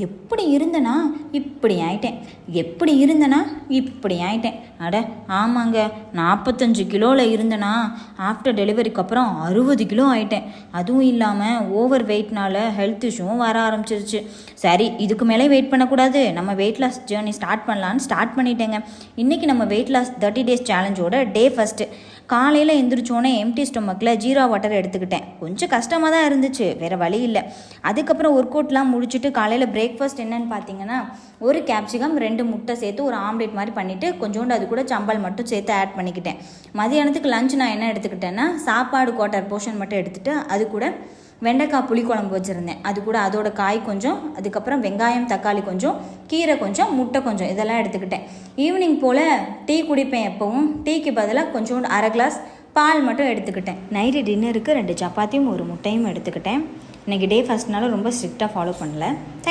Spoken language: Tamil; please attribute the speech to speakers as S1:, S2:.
S1: எப்படி இருந்தனா இப்படி ஆயிட்டேன், எப்படி இருந்தனா இப்படி ஆயிட்டேன். அட ஆமாங்க, 45 கிலோவில் இருந்தனா ஆஃப்டர் டெலிவரிக்கு அப்புறம் 60 கிலோ ஆயிட்டேன். அதுவும் இல்லாமல் ஓவர் வெயிட்னால ஹெல்த் இஷ்யூவும் வர ஆரம்பிச்சிருச்சு. சரி, இதுக்கு மேலே வெயிட் பண்ணக்கூடாது, நம்ம வெயிட் லாஸ் ஜேர்னி ஸ்டார்ட் பண்ணலான்னு ஸ்டார்ட் பண்ணிட்டேங்க. இன்றைக்கி நம்ம வெயிட் லாஸ் 30 டேஸ் சேலஞ்சோட டே ஃபஸ்ட்டு. காலையில் எந்திரிச்சோன்னே எம்டி ஸ்டொமக்கில் ஜீரா வாட்டர் எடுத்துக்கிட்டேன். கொஞ்சம் கஷ்டமாக தான் இருந்துச்சு, வேறு வழி இல்லை. அதுக்கப்புறம் ஒர்க் அவுட்லாம் முடிச்சுட்டு காலையில் பிரேக்ஃபாஸ்ட் என்னென்னு பார்த்தீங்கன்னா, ஒரு கேப்சிகம் 2 முட்டை சேர்த்து ஒரு ஆம்லேட் மாதிரி பண்ணிவிட்டு கொஞ்சோண்டு அது கூட சம்பல் மட்டும் சேர்த்து ஆட் பண்ணிக்கிட்டேன். மதியானத்துக்கு லஞ்ச் நான் என்ன எடுத்துக்கிட்டேன்னா, சாப்பாடு குவார்ட்டர் போர்ஷன் மட்டும் எடுத்துகிட்டு அது கூட வெண்டைக்காய் புளிக்குழம்பு வச்சுருந்தேன். அது கூட அதோட காய் கொஞ்சம், அதுக்கப்புறம் வெங்காயம் தக்காளி கொஞ்சம், கீரை கொஞ்சம், முட்டை கொஞ்சம், இதெல்லாம் எடுத்துக்கிட்டேன். ஈவினிங் போல் டீ குடிப்பேன். எப்போவும் டீக்கு பதிலாக கொஞ்சோண்டு அரை கிளாஸ் பால் மட்டும் எடுத்துக்கிட்டேன். நைட்டு டின்னருக்கு 2 சப்பாத்தியும் 1 முட்டையும் எடுத்துக்கிட்டேன். இன்றைக்கி டே ஃபஸ்ட்னால ரொம்ப ஸ்ட்ரிக்டாக ஃபாலோ பண்ணல.